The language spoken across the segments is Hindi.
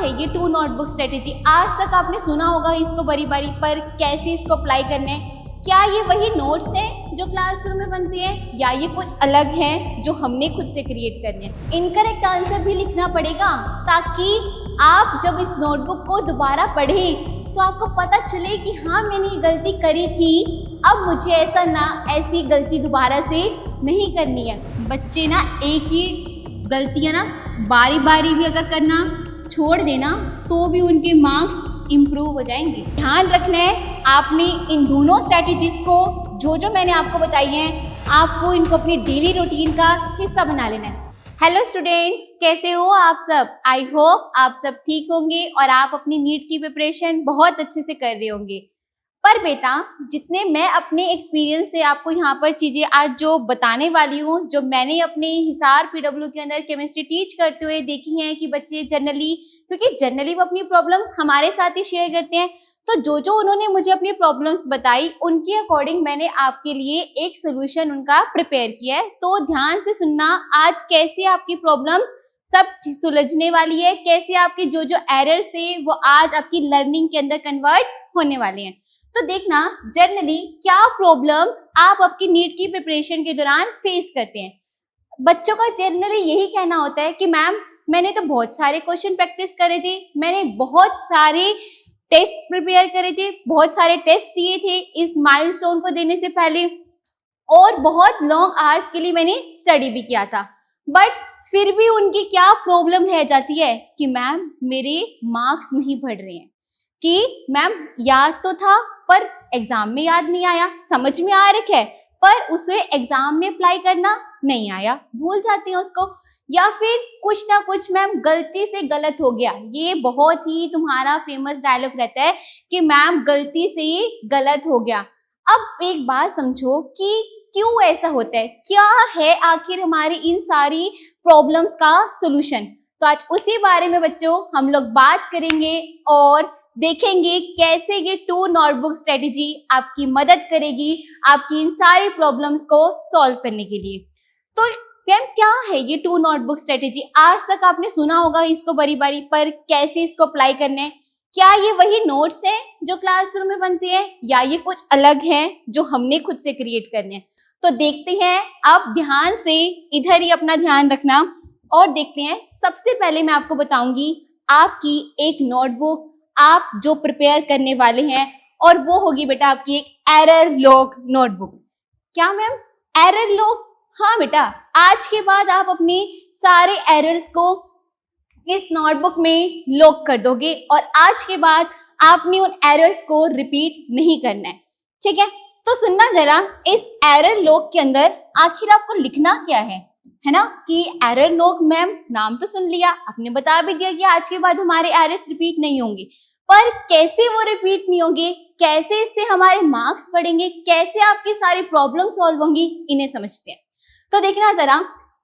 है ये टू नोटबुक स्ट्रेटेजी? आज तक आपने सुना होगा इसको बारी बारी, पर कैसे इसको अप्लाई करना है? क्या ये वही नोट्स हैं जो क्लासरूम में बनती हैं, या ये कुछ अलग हैं जो हमने खुद से क्रिएट करने हैं? इनकरेक्ट आंसर भी लिखना पड़ेगा ताकि आप जब इस नोटबुक को दोबारा पढ़ें तो आपको पता चले कि हाँ मैंने ये गलती करी थी, अब मुझे ऐसी गलती दोबारा से नहीं करनी है। बच्चे ना एक ही गलतियाँ ना बारी बारी भी अगर करना छोड़ देना तो भी उनके मार्क्स इम्प्रूव हो जाएंगे। ध्यान रखना है आपने इन दोनों स्ट्रैटेजीज को, जो मैंने आपको बताई हैं, आपको इनको अपनी डेली रूटीन का हिस्सा बना लेना है। हेलो स्टूडेंट्स, कैसे हो आप सब? आई होप आप सब ठीक होंगे और आप अपनी नीट की प्रिपरेशन बहुत अच्छे से कर रहे होंगे। पर बेटा, जितने मैं अपने एक्सपीरियंस से आपको यहाँ पर चीज़ें आज जो बताने वाली हूँ, जो मैंने अपने हिसार पीडब्ल्यू के अंदर केमिस्ट्री टीच करते हुए देखी हैं कि बच्चे जनरली वो अपनी प्रॉब्लम्स हमारे साथ ही शेयर करते हैं, तो जो उन्होंने मुझे अपनी प्रॉब्लम्स बताई उनके अकॉर्डिंग मैंने आपके लिए एक सोल्यूशन उनका प्रिपेयर किया है। तो ध्यान से सुनना, आज कैसे आपकी प्रॉब्लम्स सब सुलझने वाली है, कैसे आपके जो एरर्स थे वो आज आपकी लर्निंग के अंदर कन्वर्ट होने वाले हैं। तो देखना, जनरली क्या प्रॉब्लम्स आप आपकी नीट की प्रिपरेशन के दौरान फेस करते हैं। बच्चों का जनरली यही कहना होता है कि मैम मैंने तो बहुत सारे क्वेश्चन प्रैक्टिस करे थे, मैंने बहुत सारे टेस्ट प्रिपेयर करे थे, बहुत सारे टेस्ट दिए थे इस माइलस्टोन को देने से पहले, और बहुत लॉन्ग आवर्स के लिए मैंने स्टडी भी किया था, बट फिर भी उनकी क्या प्रॉब्लम रह जाती है कि मैम मेरे मार्क्स नहीं बढ़ रहे हैं, कि मैम याद तो था पर एग्जाम में याद नहीं आया, समझ में आ रखा है पर उसे एग्जाम में अप्लाई करना नहीं आया, भूल जाते हैं उसको, या फिर कुछ ना कुछ मैम गलती से गलत हो गया। ये बहुत ही तुम्हारा फेमस डायलॉग रहता है कि मैम गलती से ही गलत हो गया। अब एक बात समझो कि क्यों ऐसा होता है, क्या है आखिर हमारी इन सारी प्रॉब्लम्स का सोल्यूशन। तो आज उसी बारे में बच्चों हम लोग बात करेंगे और देखेंगे कैसे ये टू नोटबुक स्ट्रेटेजी आपकी मदद करेगी आपकी इन सारी प्रॉब्लम्स को सॉल्व करने के लिए। तो मैम क्या है ये टू नोटबुक स्ट्रेटेजी? आज तक आपने सुना होगा इसको बारी बारी, पर कैसे इसको अप्लाई करना है? क्या ये वही नोट्स हैं जो क्लासरूम में बनते हैं, या ये कुछ अलग हैं जो हमने खुद से क्रिएट करने हैं? तो देखते हैं, आप ध्यान से इधर ही अपना ध्यान रखना और देखते हैं। सबसे पहले मैं आपको बताऊंगी आपकी एक नोटबुक आप जो प्रिपेयर करने वाले हैं, और वो होगी बेटा आपकी एक एरर लॉग नोटबुक। क्या मैम एरर लॉग? हाँ बेटा, आज के बाद आप अपने सारे एरर्स को इस नोटबुक में लॉग कर दोगे और आज के बाद आपने उन एरर्स को रिपीट नहीं करना है, ठीक है? तो सुनना जरा, इस एरर लॉग के अंदर आखिर आपको लिखना क्या है ना? कि एरर लॉग, मैम नाम तो सुन लिया, आपने बता भी दिया कि आज के बाद हमारे एरर्स रिपीट नहीं होंगे, पर कैसे वो रिपीट नहीं होंगे, कैसे इससे हमारे मार्क्स बढ़ेंगे, कैसे आपकी सारी प्रॉब्लम सॉल्व होंगी, इन्हें समझते हैं। तो देखना जरा,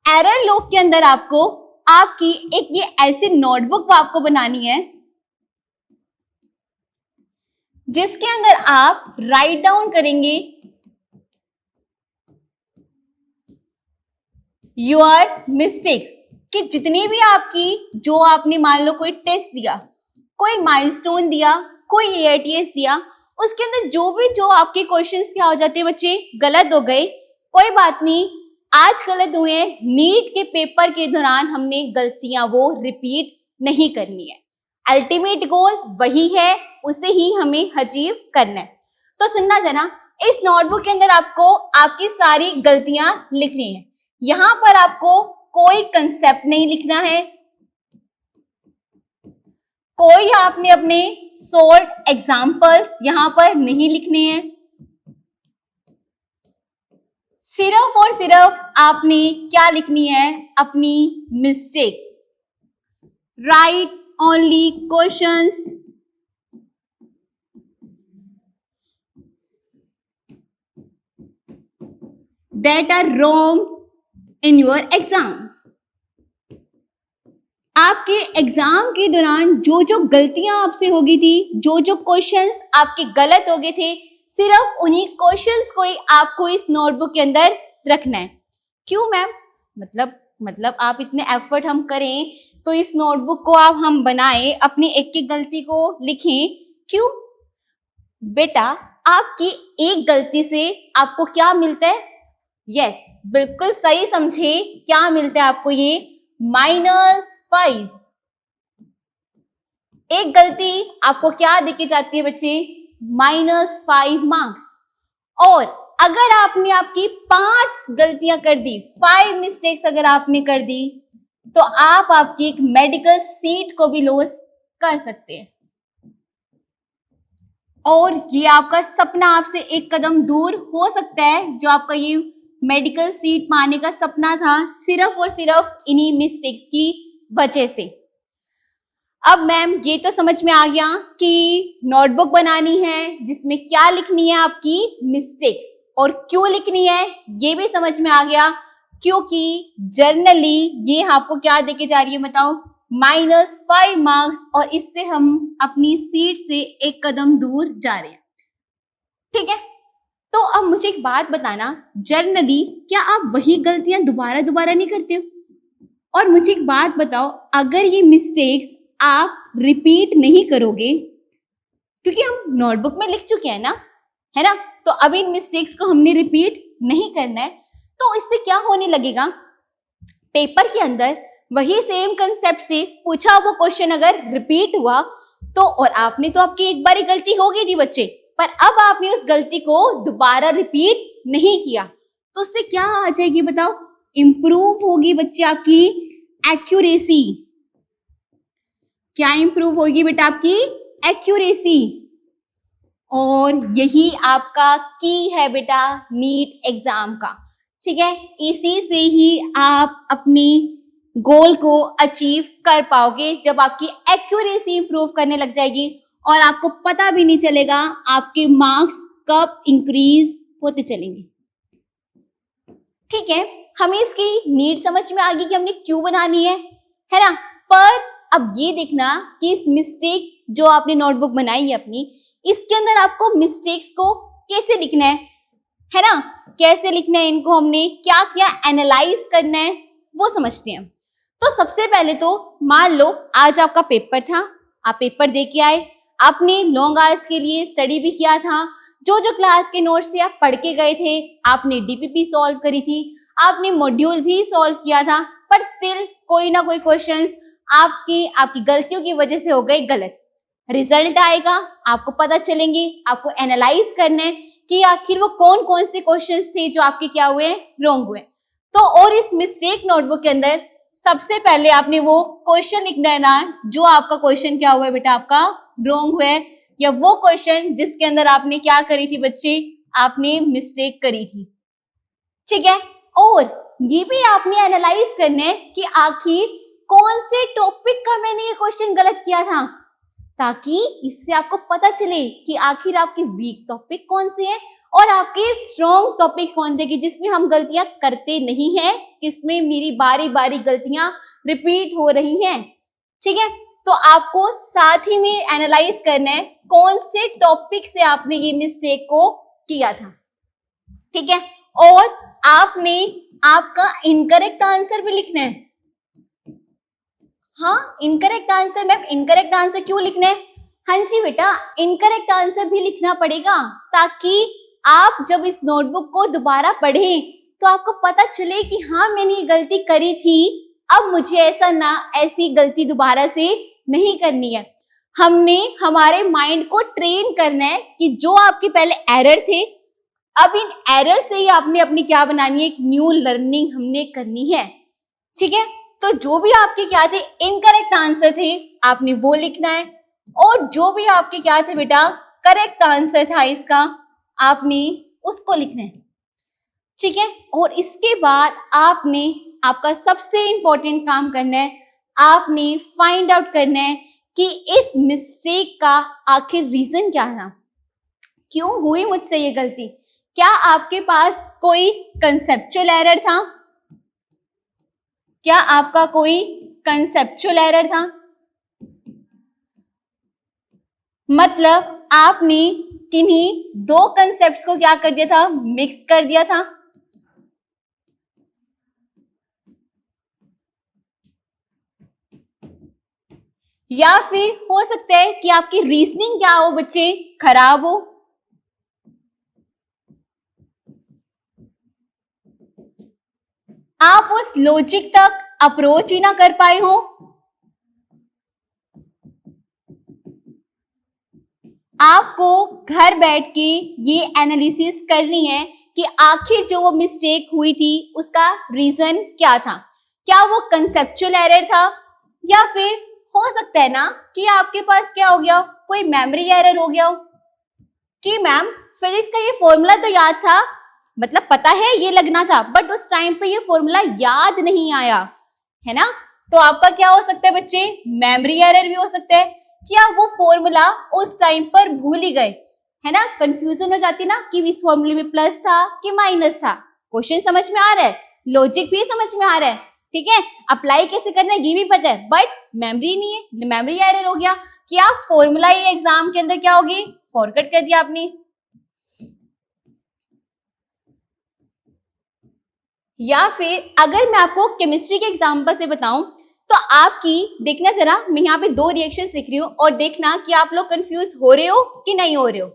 एरर लॉग के अंदर आपको आपकी एक ये ऐसी नोटबुक आपको बनानी है जिसके अंदर आप राइट डाउन करेंगे योर मिस्टेक्स, कि जितनी भी आपकी जो आपने मान लो कोई टेस्ट दिया, कोई माइलस्टोन दिया, कोई एआईटीएस दिया, उसके अंदर जो आपके क्वेश्चंस क्या हो जाते हैं बच्चे, गलत हो गए, कोई बात नहीं, आज गलत हुए हैं, नीट के पेपर के दौरान हमने गलतियां वो रिपीट नहीं करनी है। अल्टीमेट गोल वही है, उसे ही हमें अचीव करना है। तो सुनना जरा, इस नोटबुक के अंदर आपको आपकी सारी गलतियां लिखनी है। यहां पर आपको कोई कंसेप्ट नहीं लिखना है, कोई आपने अपने सोल्ड एग्जाम्पल्स यहां पर नहीं लिखने हैं, सिर्फ और सिर्फ आपने क्या लिखनी है, अपनी mistake. Right only questions that are wrong in your exams। आपके एग्जाम के दौरान जो गलतियां आपसे हो गई थी, जो क्वेश्चंस आपके गलत हो गए थे, सिर्फ उन्हीं क्वेश्चंस को ही आपको इस नोटबुक के अंदर रखना है। क्यों मैम? मतलब मतलब आप इतने एफर्ट हम करें तो इस नोटबुक को आप हम बनाएं, अपनी एक एक गलती को लिखें, क्यों? बेटा आपकी एक गलती से आपको क्या मिलता है? यस, बिल्कुल सही समझे, क्या मिलता है आपको? ये -5। एक गलती आपको क्या देके जाती है बच्चे? -5 मार्क्स। और अगर आपने आपकी 5 गलतियां कर दी, 5 मिस्टेक्स अगर आपने कर दी, तो आप आपकी एक मेडिकल सीट को भी लॉस कर सकते हैं। और ये आपका सपना आपसे एक कदम दूर हो सकता है, जो आपका ये मेडिकल सीट पाने का सपना था, सिर्फ और सिर्फ इन्हीं मिस्टेक्स की वजह से। अब मैम ये तो समझ में आ गया कि नोटबुक बनानी है जिसमें क्या लिखनी है, आपकी मिस्टेक्स, और क्यों लिखनी है ये भी समझ में आ गया, क्योंकि जर्नली ये आपको क्या देके जा रही है बताओ? -5 मार्क्स, और इससे हम अपनी सीट से एक कदम दूर जा रहे हैं। ठीक है, तो अब मुझे एक बात बताना, जर्नली क्या आप वही गलतियां दोबारा दोबारा नहीं करते हो? और मुझे एक बात बताओ, अगर ये मिस्टेक्स आप रिपीट नहीं करोगे, क्योंकि हम नोटबुक में लिख चुके हैं ना, है ना, तो अब इन मिस्टेक्स को हमने रिपीट नहीं करना है, तो इससे क्या होने लगेगा? पेपर के अंदर वही सेम कंसेप्ट से पूछा वो क्वेश्चन अगर रिपीट हुआ तो, और आपने तो आपकी एक बार गलती हो गई थी बच्चे, पर अब आपने उस गलती को दोबारा रिपीट नहीं किया, तो उससे क्या आ जाएगी बताओ? इंप्रूव होगी बच्चे आपकी एक्यूरेसी। क्या इंप्रूव होगी बेटा? आपकी एक्यूरेसी। और यही आपका की है बेटा नीट एग्जाम का। ठीक है, इसी से ही आप अपनी गोल को अचीव कर पाओगे, जब आपकी एक्यूरेसी इंप्रूव करने लग जाएगी और आपको पता भी नहीं चलेगा आपके मार्क्स कब इंक्रीज होते चलेंगे। ठीक है, हमें इसकी नीड समझ में आ गई कि हमने क्यों बनानी है ना? पर अब ये देखना कि इस मिस्टेक जो आपने नोटबुक बनाई है अपनी, इसके अंदर आपको मिस्टेक्स को कैसे लिखना है ना? कैसे लिखना है इनको, हमने क्या क्या एनालाइज करना है वो समझते हैं। तो सबसे पहले तो मान लो आज आपका पेपर था, आप पेपर दे के आए, आपने लॉन्ग आवर्स के लिए स्टडी भी किया था, जो जो क्लास के नोट्स से आप पढ़ के गए थे, आपने डीपीपी सॉल्व करी थी, आपने मॉड्यूल भी सॉल्व किया था, पर स्टिल कोई ना कोई क्वेश्चंस आपकी गलतियों की वजह से हो गए गलत। रिजल्ट आएगा, आपको पता चलेंगे, आपको एनालाइज करना है कि आखिर वो कौन कौन से क्वेश्चंस थे जो आपके क्या हुए, रॉन्ग हुए। तो और इस मिस्टेक नोटबुक के अंदर सबसे पहले आपने वो क्वेश्चन लिखना है ना, जो आपका क्वेश्चन क्या हुआ है बेटा, आपका रॉन्ग हुआ है, या वो क्वेश्चन जिसके अंदर आपने क्या करी थी बच्चे, आपने मिस्टेक करी थी। ठीक है, और ये भी आपने एनालाइज करना है कि आखिर कौन से टॉपिक का मैंने ये क्वेश्चन गलत किया था, ताकि इससे आपको पता चले कि आखिर आपके वीक टॉपिक कौन से हैं और आपके स्ट्रॉन्ग टॉपिक कौन से, कि जिसमें हम गलतियां करते नहीं हैं, किसमें मेरी बारी बारी गलतियां रिपीट हो रही हैं। ठीक है, तो आपको साथ ही में एनालाइज करना है कौन से टॉपिक से आपने ये मिस्टेक को किया था। ठीक है, और आपने आपका इनकरेक्ट आंसर भी लिखना है। हाँ, incorrect answer. Ma'am incorrect answer क्यों लिखना है? हाँ जी बेटा, इनकरेक्ट आंसर भी लिखना पड़ेगा, ताकि आप जब इस नोटबुक को दोबारा पढ़ें तो आपको पता चले कि हाँ मैंने ये गलती करी थी, अब मुझे ऐसी गलती दोबारा से नहीं करनी है। हमने हमारे माइंड को ट्रेन करना है कि जो आपके पहले एरर थे, अब इन एरर से ही आपने अपनी क्या बनानी है, एक न्यू लर्निंग हमने करनी है। ठीक है, तो जो भी आपके क्या थे इनकरेक्ट आंसर थे, आपने वो लिखना है, और जो भी आपके क्या थे बेटा करेक्ट आंसर था इसका, आपने उसको लिखना है। ठीक है, और इसके बाद आपने आपका सबसे इंपॉर्टेंट काम करना है, आपने फाइंड आउट करना है कि इस मिस्टेक का आखिर रीजन क्या था, क्यों हुई मुझसे ये गलती। क्या आपके पास कोई कंसेप्चुअल एरर था? क्या आपका कोई कंसेप्चुअल एरर था? मतलब आपने किन्हीं दो कंसेप्ट्स को क्या कर दिया था, मिक्स कर दिया था। या फिर हो सकता है कि आपकी रीजनिंग क्या हो बच्चे, खराब हो। आप उस लॉजिक तक अप्रोच ही ना कर पाए हो। आपको घर बैठ के ये एनालिसिस करनी है कि आखिर जो वो मिस्टेक हुई थी उसका रीजन क्या था। क्या वो कंसेप्चुअल एरर था, या फिर हो सकता है ना कि आपके पास क्या हो गया, कोई मेमोरी एरर हो गया हो कि मैम फिजिक्स का ये फॉर्मूला तो याद था, मतलब पता है ये लगना था, बट उस टाइम पे ये फॉर्मूला याद नहीं आया, है ना। तो आपका क्या हो सकता है बच्चे, मेमोरी एरर भी हो सकता है कि आप वो फॉर्मूला उस टाइम पर भूल ही गए, है ना। कंफ्यूजन हो जाती ना कि इस फॉर्मूले में प्लस था कि माइनस था। क्वेश्चन समझ में आ रहा है, लॉजिक भी समझ में आ रहा है, ठीक है, अप्लाई कैसे करना है ये भी पता है, बट मेमोरी नहीं है, मेमोरी एरर हो गया कि आप फॉर्मूला ये एग्जाम के अंदर क्या होगी, फॉरगेट कर दिया आपने। या फिर अगर मैं आपको केमिस्ट्री के एग्जांपल से बताऊं तो आपकी देखना जरा, मैं यहाँ पे 2 रिएक्शंस लिख रही हूँ और देखना कि आप लोग कंफ्यूज हो रहे हो कि नहीं हो रहे हो,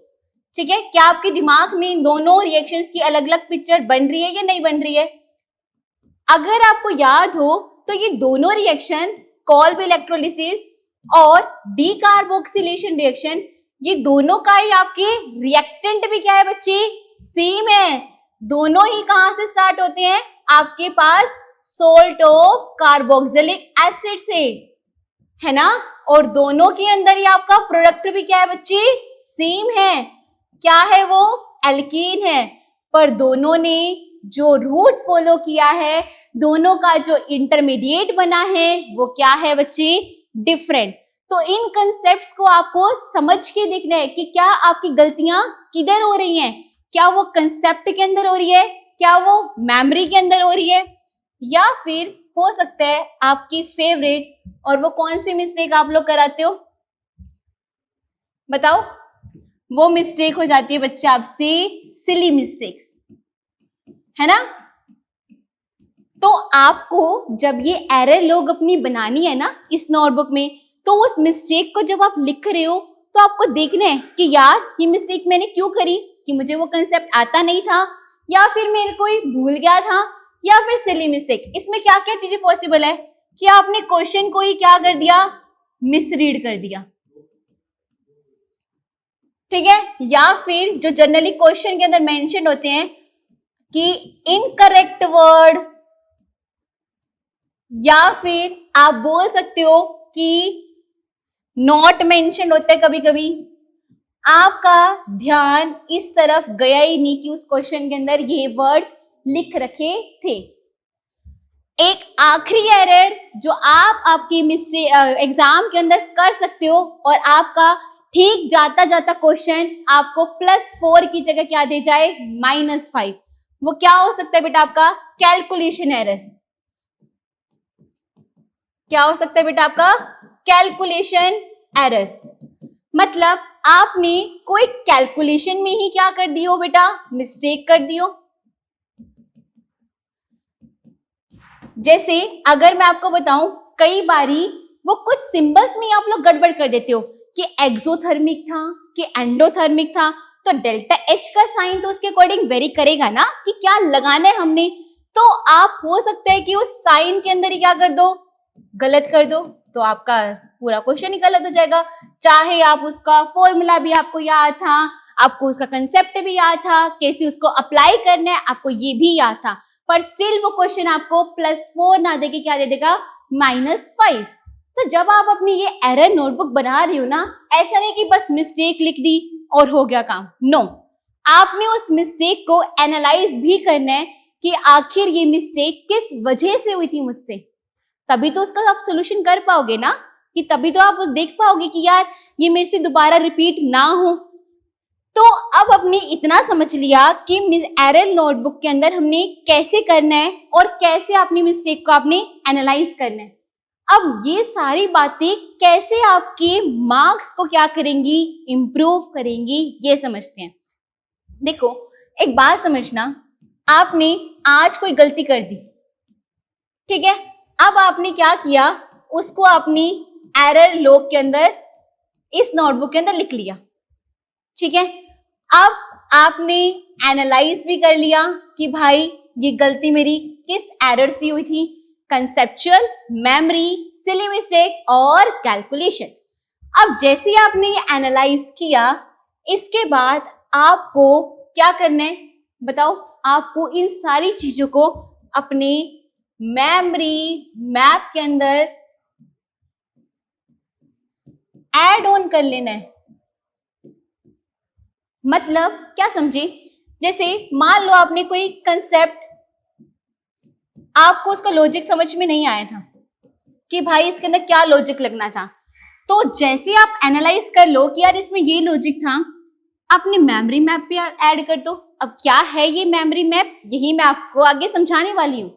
ठीक है। क्या आपके दिमाग में इन दोनों रिएक्शंस की अलग अलग पिक्चर बन रही है या नहीं बन रही है। अगर आपको याद हो तो ये दोनों रिएक्शन, कॉल्ब इलेक्ट्रोलिसिस और डीकार्बोक्सिलेशन रिएक्शन, ये दोनों का ही आपके रिएक्टेंट भी क्या है बच्चे, सेम है। दोनों ही कहां से स्टार्ट होते हैं, आपके पास सोल्ट ऑफ कार्बोक्सिलिक एसिड से, है ना। और दोनों के अंदर ही आपका प्रोडक्ट भी क्या है बच्चे, सेम है। क्या है वो, एल्कीन है। पर दोनों ने जो रूट फॉलो किया है, दोनों का जो इंटरमीडिएट बना है वो क्या है बच्चे, डिफरेंट। तो इन कंसेप्ट्स को आपको समझ के देखना है कि क्या आपकी गलतियां किधर हो रही हैं। क्या वो कंसेप्ट के अंदर हो रही है, क्या वो मेमोरी के अंदर हो रही है, या फिर हो सकता है आपकी फेवरेट, और वो कौन सी मिस्टेक आप लोग कराते हो बताओ। वो मिस्टेक हो जाती है बच्चे आपसे सिली मिस्टेक्स, है ना। तो आपको जब ये एरर लोग अपनी बनानी है ना इस नोटबुक में, तो उस मिस्टेक को जब आप लिख रहे हो तो आपको देखना है कि यार ये मिस्टेक मैंने क्यों करी, कि मुझे वो कंसेप्ट आता नहीं था, या फिर मेरे को भूल गया था, या फिर सिली मिस्टेक। इसमें क्या क्या चीजें पॉसिबल है कि आपने क्वेश्चन को ही क्या कर दिया, मिसरीड कर दिया, ठीक है। या फिर जो जनरली क्वेश्चन के अंदर मेंशन होते हैं कि इनकरेक्ट वर्ड, या फिर आप बोल सकते हो कि नॉट मेंशन होता है कभी कभी, आपका ध्यान इस तरफ गया ही नहीं कि उस क्वेश्चन के अंदर ये वर्ड्स लिख रखे थे। एक आखिरी एरर जो आप आपकी मिस्टेक एग्जाम के अंदर कर सकते हो, और आपका ठीक जाता जाता क्वेश्चन आपको +4 की जगह क्या दे जाए, -5, वो क्या हो सकता है बेटा, आपका कैलकुलेशन एरर। क्या हो सकता है बेटा आपका, कैलकुलेशन एरर। मतलब आपने कोई कैलकुलेशन में ही क्या कर दियो बेटा, मिस्टेक कर दियो। जैसे अगर मैं आपको बताऊं, कई बारी वो कुछ सिंबल्स में आप लोग गड़बड़ कर देते हो कि एक्सोथर्मिक था कि एंडोथर्मिक था, तो डेल्टा H का साइन तो उसके अकॉर्डिंग वेरी करेगा ना कि क्या लगाना है हमने। तो आप हो सकता है कि उस साइन के अंदर ही क्या कर दो, गलत कर दो, तो आपका पूरा क्वेश्चन ही गलत हो जाएगा। चाहे आप उसका फॉर्मूला भी आपको याद था, आपको उसका कंसेप्ट भी याद था, कैसे उसको अप्लाई करना है आपको ये भी याद था, पर स्टिल वो क्वेश्चन आपको +4 ना देके क्या दे देगा, -5। तो जब आप अपनी ये एरर नोटबुक बना रही हो ना, ऐसा नहीं कि बस मिस्टेक लिख दी और हो गया काम, नो। आपने उस मिस्टेक को एनालाइज भी करना है कि आखिर ये मिस्टेक किस वजह से हुई थी मुझसे, तभी तो उसका आप सोल्यूशन कर पाओगे ना, कि तभी तो आप उस देख पाओगे कि यार ये मेरे से दोबारा रिपीट ना हो। तो अब हमने इतना समझ लिया कि एरर नोटबुक के अंदर हमने कैसे करना है और कैसे अपनी मिस्टेक को आपने एनालाइज करना है। अब ये सारी बातें कैसे आपके मार्क्स को क्या करेंगी, इंप्रूव करेंगी, ये समझते हैं। देखो एक बात समझना, आपने आज कोई गलती कर दी, ठीक है, अब आपने क्या किया, उसको आपने एरर लॉग के अंदर इस नोटबुक के अंदर लिख लिया। ठीक है, अब आपने एनालाइज भी कर लिया कि भाई ये गलती मेरी किस एरर से हुई थी, कंसेप्चुअल, मेमोरी, सिली मिस्टेक और कैलकुलेशन। अब जैसे ही आपने ये एनालाइज किया, इसके बाद आपको क्या करना है बताओ? आपको इन सारी चीजों को अपने मेमोरी मैप के अंदर ऐड ऑन कर लेना है। मतलब क्या समझे? जैसे मान लो आपने कोई कंसेप्ट, आपको उसका लॉजिक समझ में नहीं आया था कि भाई इसके अंदर क्या लॉजिक लगना था, तो जैसे आप एनालाइज कर लो कि यार इसमें ये लॉजिक था, अपने मेमोरी मैप पे ऐड कर दो। अब क्या है ये मेमोरी मैप, यही मैं आपको आगे समझाने वाली हूँ।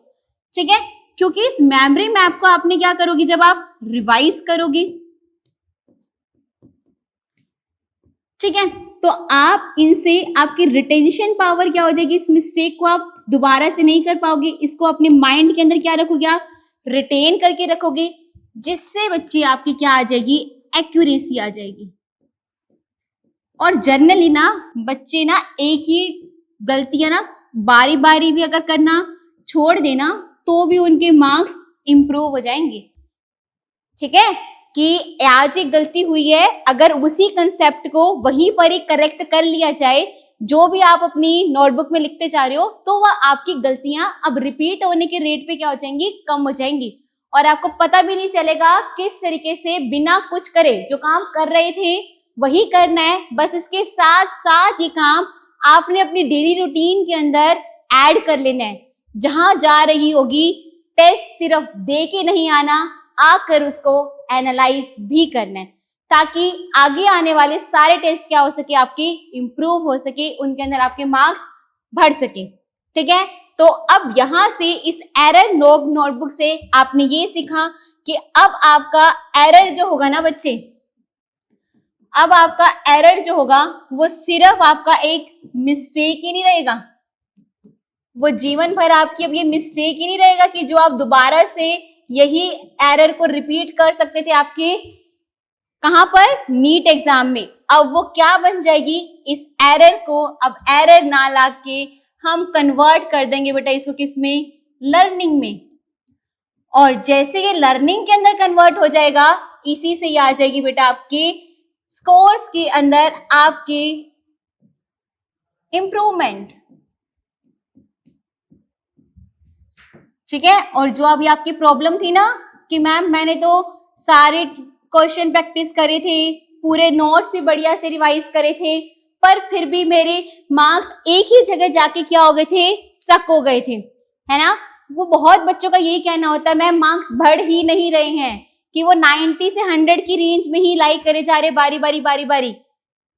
ठीक है, क्योंकि इस मेमोरी मैप को आपने क्या करोगी, जब आप रिवाइज करोगी, ठीक है, तो आप इनसे आपकी रिटेंशन पावर क्या हो जाएगी, इस मिस्टेक को आप दोबारा से नहीं कर पाओगे, इसको अपने माइंड के अंदर क्या रखोगे, आप रिटेन करके रखोगे, जिससे बच्चे आपकी क्या आ जाएगी, एक्यूरेसी आ जाएगी। और जर्नली ना बच्चे ना एक ही गलतियां ना बारी बारी भी अगर करना छोड़ देना तो भी उनके मार्क्स इंप्रूव हो जाएंगे। ठीक है, कि आज एक गलती हुई है, अगर उसी कंसेप्ट को वहीं पर ही करेक्ट कर लिया जाए, जो भी आप अपनी नोटबुक में लिखते जा रहे हो, तो वह आपकी गलतियां अब रिपीट होने के रेट पे क्या हो जाएंगी, कम हो जाएंगी, और आपको पता भी नहीं चलेगा किस तरीके से बिना कुछ करे जो काम कर रहे थे वही करना है। बस इसके साथ साथ ये काम आपने अपनी डेली रूटीन के अंदर ऐड कर लेना है। जहां जा रही होगी टेस्ट सिर्फ दे के नहीं आना, आकर उसको एनालाइज भी करना है, ताकि आगे आने वाले सारे टेस्ट क्या हो सके, आपके इंप्रूव हो सके, उनके अंदर आपके मार्क्स बढ़ सके। ठीक है, तो अब यहां से इस एरर नोटबुक से आपने ये सीखा कि अब आपका एरर जो होगा ना बच्चे, अब आपका एरर जो होगा वो सिर्फ आपका एक मिस्टेक ही नहीं रहेगा, वो जीवन भर आपकी अब ये मिस्टेक ही नहीं रहेगा कि जो आप दोबारा से यही एरर को रिपीट कर सकते थे आपके कहां पर, नीट एग्जाम में। अब वो क्या बन जाएगी, इस एरर को अब एरर ना ला के हम कन्वर्ट कर देंगे बेटा इसको किसमें, लर्निंग में। और जैसे ये लर्निंग के अंदर कन्वर्ट हो जाएगा, इसी से ये आ जाएगी बेटा आपके स्कोर्स के अंदर आपके इंप्रूवमेंट। ठीक है, और जो अभी आपकी प्रॉब्लम थी ना कि मैम मैंने तो सारे क्वेश्चन प्रैक्टिस करे थे, पूरे नोट्स भी बढ़िया से रिवाइज करे थे, पर फिर भी मेरे मार्क्स एक ही जगह जाके क्या हो गए थे, स्टक हो गए थे, है ना। वो बहुत बच्चों का यही कहना होता है मैम मार्क्स बढ़ ही नहीं रहे हैं, कि वो 90 से 100 की रेंज में ही लाइक करे जा रहे बारी बारी।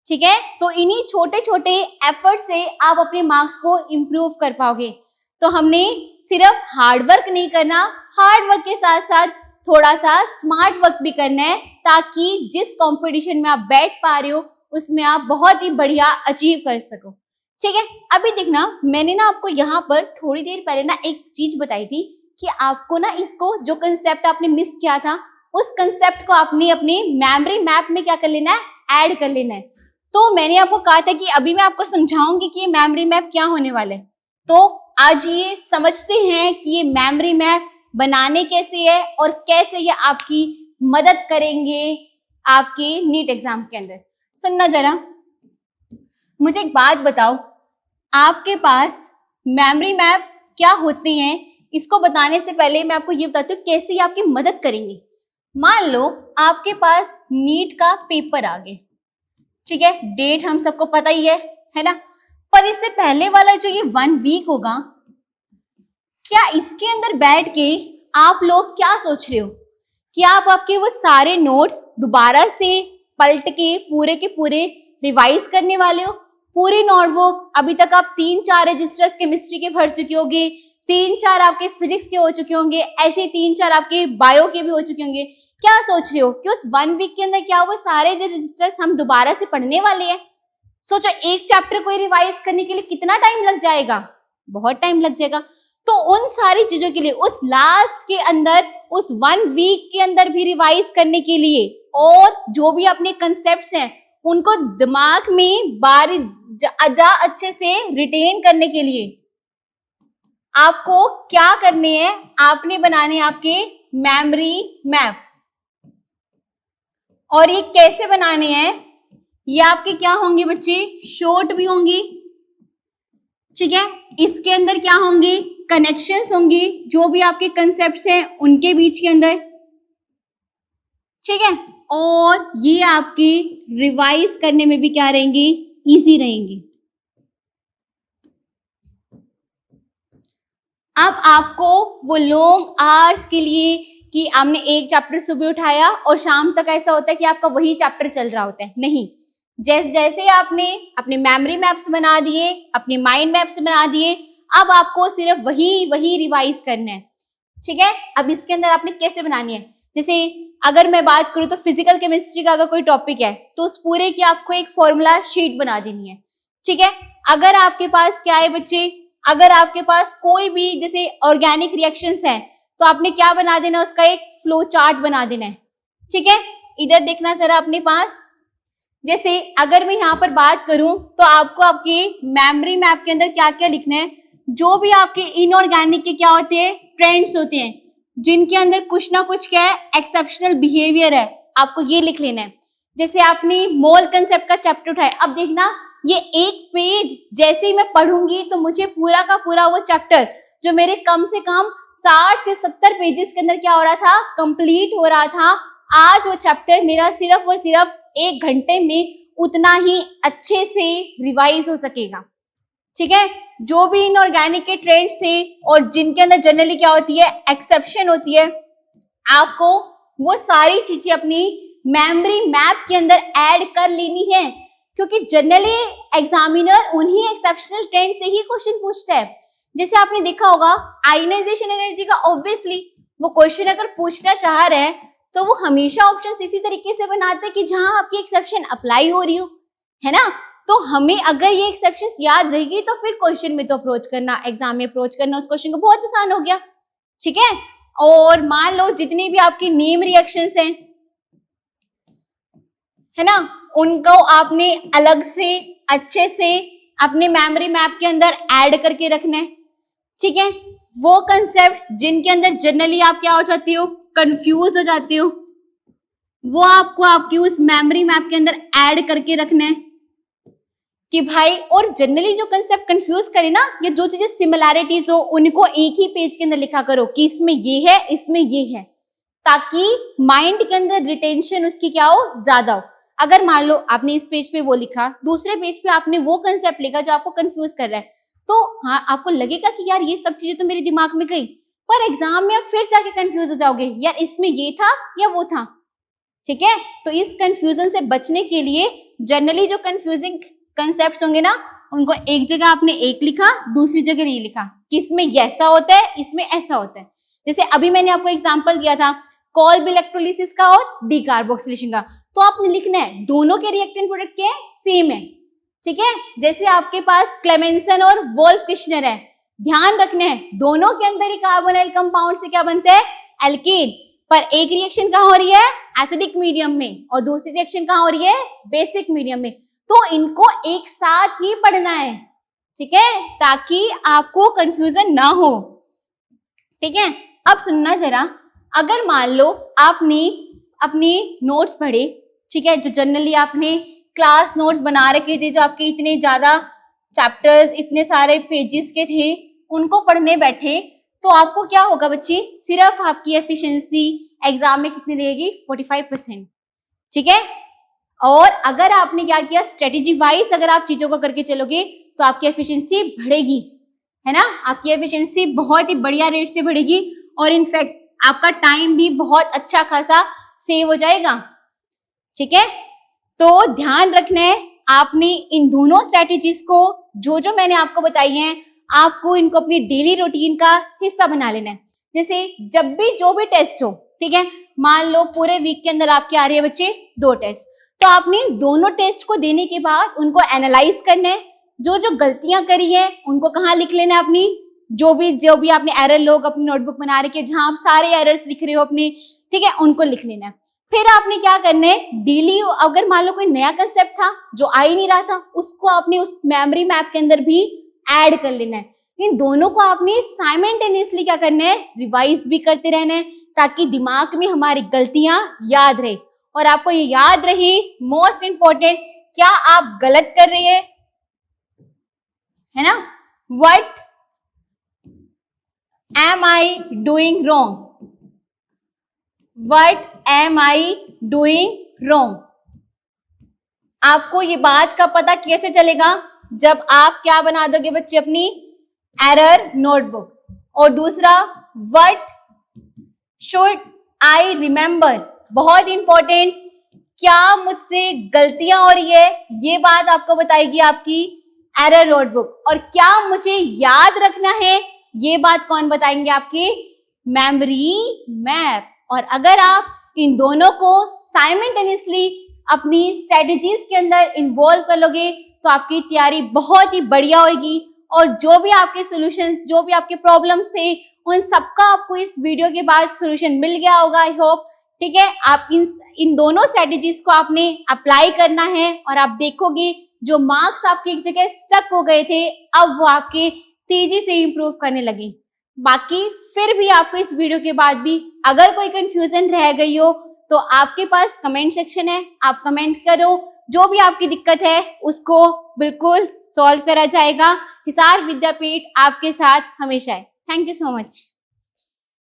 ठीक है, तो इन्हीं छोटे छोटे एफर्ट से आप अपने मार्क्स को इंप्रूव कर पाओगे। तो हमने सिर्फ हार्डवर्क नहीं करना, हार्डवर्क के साथ साथ थोड़ा सा स्मार्ट वर्क भी करना है, ताकि जिस कंपटीशन में आप बैठ पा रहे हो उसमें आप बहुत ही बढ़िया अचीव कर सको। ठीक है, अभी देखना मैंने ना आपको यहाँ पर थोड़ी देर पहले ना एक चीज बताई थी कि आपको ना इसको जो कंसेप्ट आपने मिस किया था, उस कंसेप्ट को आपने अपने मेमोरी मैप में क्या कर लेना है, ऐड कर लेना है। तो मैंने आपको कहा था कि अभी मैं आपको समझाऊंगी कि ये मेमोरी मैप क्या होने वाला है। तो आज ये समझते हैं कि ये मेमोरी मैप बनाने कैसे है और कैसे ये आपकी मदद करेंगे आपके नीट एग्जाम के अंदर। सुनना जरा, मुझे एक बात बताओ, आपके पास मेमोरी मैप क्या होते हैं, इसको बताने से पहले मैं आपको ये बताती हूँ कैसे ये आपकी मदद करेंगे। मान लो आपके पास नीट का पेपर आ गए, ठीक है, डेट हम सबको पता ही है ना, पर इससे पहले वाला जो ये 1 वीक होगा, क्या इसके अंदर बैठ के आप लोग क्या सोच रहे हो कि आप आपके वो सारे नोट्स दोबारा से पलट के पूरे रिवाइज करने वाले हो? पूरी नोटबुक अभी तक आप 3-4 रजिस्टर्स केमिस्ट्री के भर चुके होंगे, 3-4 आपके फिजिक्स के हो चुके होंगे, ऐसे 3-4 आपके बायो के भी हो चुके होंगे। क्या सोच रहे हो कि उस 1 वीक के अंदर क्या वो सारे रजिस्टर्स हम दोबारा से पढ़ने वाले हैं? सोचो एक चैप्टर को रिवाइज करने के लिए कितना टाइम लग जाएगा, बहुत टाइम लग जाएगा। तो उन सारी चीजों के लिए उस लास्ट के अंदर, उस 1 वीक के अंदर भी रिवाइज करने के लिए और जो भी अपने कंसेप्ट्स हैं उनको दिमाग में ज्यादा अच्छे से रिटेन करने के लिए आपको क्या करने हैं, आपने बनाने हैं आपके मेमोरी मैप। और ये कैसे बनाने हैं, ये आपके क्या होंगे बच्चे, शॉर्ट भी होंगी, ठीक है। इसके अंदर क्या होंगे, कनेक्शंस होंगी, जो भी आपके कंसेप्ट्स हैं उनके बीच के अंदर, ठीक है। और ये आपके रिवाइज करने में भी क्या रहेंगे, इजी रहेंगे। अब आपको वो लॉन्ग आवर्स के लिए कि आपने एक चैप्टर सुबह उठाया और शाम तक ऐसा होता है कि आपका वही चैप्टर चल रहा होता है, नहीं। जैसे जैसे आपने अपने मेमोरी मैप्स बना दिए, अपने माइंड मैप्स बना दिए, अब आपको सिर्फ वही रिवाइज करना है, ठीक है। अब इसके अंदर आपने कैसे बनानी है, जैसे अगर मैं बात करूं तो फिजिकल केमिस्ट्री का अगर कोई टॉपिक है तो उस पूरे की आपको एक फॉर्मूला शीट बना देनी है, ठीक है। अगर आपके पास क्या है बच्चे, अगर आपके पास कोई भी जैसे ऑर्गेनिक रिएक्शंस हैं तो आपने क्या बना देना, उसका एक फ्लो चार्ट बना देना है, ठीक है। इधर देखना जरा अपने पास, जैसे अगर मैं यहाँ पर बात करूं तो आपको आपके मेमोरी मैप के अंदर क्या क्या लिखना है, जो भी आपके इनऑर्गेनिक के क्या होते हैं, ट्रेंड्स होते हैं, जिनके अंदर कुछ ना कुछ क्या है, एक्सेप्शनल बिहेवियर है, आपको ये लिख लेना है। जैसे आपने मोल कंसेप्ट का चैप्टर उठाया, अब देखना ये एक पेज जैसे ही मैं पढ़ूंगी तो मुझे पूरा का पूरा वो चैप्टर जो मेरे कम से कम 60 से 70 पेजेस के अंदर क्या हो रहा था, कंप्लीट हो रहा था, आज वो चैप्टर मेरा सिर्फ और सिर्फ 1 घंटे में उतना ही अच्छे से रिवाइज हो सकेगा, ठीक है। जो भी इनऑर्गेनिक के ट्रेंड्स थे और जिनके अंदर जनरली क्या होती है, एक्सेप्शन होती है, आपको वो सारी चीजें अपनी मेमोरी मैप के अंदर ऐड कर लेनी है, क्योंकि जनरली एग्जामिनर उन्हीं एक्सेप्शनल ट्रेंड से ही क्वेश्चन पूछता है। जैसे आपने देखा होगा आयनाइजेशन एनर्जी का, ऑब्वियसली वो क्वेश्चन अगर पूछना चाह रहे हैं तो वो हमेशा ऑप्शन इसी तरीके से बनाते हैं कि जहां आपकी एक्सेप्शन अप्लाई हो रही हो, है ना। तो हमें अगर ये एक्सेप्शंस याद रहेगी तो फिर क्वेश्चन में तो अप्रोच करना, एग्जाम में अप्रोच करना उस क्वेश्चन को बहुत आसान हो गया, ठीक है। और मान लो जितनी भी आपकी नेम रिएक्शंस हैं, है ना, उनको आपने अलग से अच्छे से अपने मेमोरी मैप के अंदर ऐड करके रखना है, ठीक है। वो कंसेप्ट्स जिनके अंदर जनरली आप क्या हो जाती हो, कंफ्यूज हो जाती हो, वो आपको आपकी उस मेमोरी मैप के अंदर ऐड करके रखना है कि भाई, और जनरली जो कंसेप्ट कंफ्यूज करे ना, ये जो चीजें सिमिलैरिटीज हो उनको एक ही पेज के अंदर लिखा करो कि इसमें ये है, इसमें ये है, ताकि माइंड के अंदर रिटेंशन उसकी क्या हो, ज्यादा हो। अगर मान लो आपने इस पेज पे वो लिखा, दूसरे पेज पे आपने वो कंसेप्ट लिखा जो आपको कंफ्यूज कर रहा है, तो हाँ आपको लगेगा कि यार ये सब चीजें तो मेरे दिमाग में गई, पर एग्जाम में आप फिर जाके कंफ्यूज हो जाओगे, यार इसमें ये था या वो था, ठीक है। तो इस कंफ्यूजन से बचने के लिए जनरली जो कंफ्यूजिंग कंसेप्ट्स होंगे ना, उनको एक जगह आपने एक लिखा, दूसरी जगह नहीं लिखा कि इसमें ऐसा होता है, इसमें ऐसा होता है। जैसे अभी मैंने आपको एग्जांपल दिया था कॉल्ब इलेक्ट्रोलिसिस का और डीकार्बोक्सिलेशन का, तो आपने लिखना है दोनों के रिएक्टेंट प्रोडक्ट क्या है, सेम है, ठीक है। जैसे आपके पास क्लेमेंसन और वोल्फ किश्नर है, ध्यान रखना है दोनों के अंदर ही कार्बोनाइल कंपाउंड से क्या बनते हैं, एल्केन, पर एक रिएक्शन कहाँ हो रही है, एसिडिक मीडियम में, और दूसरी रिएक्शन कहाँ हो रही है, बेसिक मीडियम में। तो इनको एक साथ ही पढ़ना है, ठीक है, ताकि आपको कंफ्यूजन ना हो, ठीक है। अब सुनना जरा, अगर मान लो आपने अपने नोट्स पढ़े, ठीक है, जो जनरली आपने क्लास नोट्स बना रखे थे, जो आपके इतने ज्यादा चैप्टर्स, इतने सारे पेजेस के थे, उनको पढ़ने बैठे, तो आपको क्या होगा बच्चे, सिर्फ आपकी एफिशिएंसी एग्जाम में कितनी रहेगी, 45%, ठीक है। और अगर आपने क्या किया, स्ट्रेटेजी वाइज अगर आप चीजों को करके चलोगे तो आपकी एफिशिएंसी बढ़ेगी, है ना, आपकी एफिशिएंसी बहुत ही बढ़िया रेट से बढ़ेगी, और इनफैक्ट आपका टाइम भी बहुत अच्छा खासा सेव हो जाएगा, ठीक है। तो ध्यान रखना है, आपने इन दोनों स्ट्रेटेजीज को जो जो मैंने आपको बताई हैं, आपको इनको अपनी डेली रूटीन का हिस्सा बना लेना है। जैसे जब भी जो भी टेस्ट हो, ठीक है, मान लो पूरे वीक के अंदर आपके आ रही है बच्चे 2 टेस्ट, तो आपने दोनों टेस्ट को देने के बाद उनको एनालाइज करना है, जो जो गलतियां करी है उनको कहाँ लिख लेना है, अपनी जो भी आपने एरर लोग अपनी नोटबुक बना रहे, जहां आप सारे एरर्स लिख रहे हो अपने, ठीक है, उनको लिख लेना है। फिर आपने क्या करना है, डेली अगर मान लो कोई नया कंसेप्ट था जो आ ही नहीं रहा था, उसको आपने उस मेमोरी मैप के अंदर भी ऐड कर लेना है। इन दोनों को आपने साइमल्टेनियसली क्या करना है, रिवाइज भी करते रहना है, ताकि दिमाग में हमारी गलतियां याद रहे। और आपको ये याद रही, मोस्ट इंपॉर्टेंट, क्या आप गलत कर रहे हैं, है ना, what am I doing wrong, what am I doing wrong. आपको ये बात का पता कैसे चलेगा, जब आप क्या बना दोगे बच्चे, अपनी एरर नोटबुक। और दूसरा, व्हाट शुड आई रिमेंबर, बहुत इंपॉर्टेंट, क्या मुझसे गलतियां हो रही है, ये बात आपको बताएगी आपकी एरर नोटबुक। और क्या मुझे याद रखना है, ये बात कौन बताएंगे, आपकी मेमोरी मैप। और अगर आप इन दोनों को साइमल्टेनियसली अपनी स्ट्रेटजीज के अंदर इन्वॉल्व कर लोगे, तो आपकी तैयारी बहुत ही बढ़िया होगी। और जो भी आपके सॉल्यूशन, जो भी आपके प्रॉब्लम्स थे, उन सबका आपको इस वीडियो के बाद सॉल्यूशन मिल गया होगा, आई होप। ठीक है, आप इन दोनों स्ट्रेटजीज को आपने अप्लाई करना है, और आप देखोगे जो मार्क्स आपके एक जगह स्टक हो गए थे, अब वो आपके तेजी से इंप्रूव करने लगे। बाकी फिर भी आपको इस वीडियो के बाद भी अगर कोई कंफ्यूजन रह गई हो, तो आपके पास कमेंट सेक्शन है, आप कमेंट करो, जो भी आपकी दिक्कत है उसको बिल्कुल सॉल्व करा जाएगा। हिसार विद्यापीठ आपके साथ हमेशा है। Thank you so much.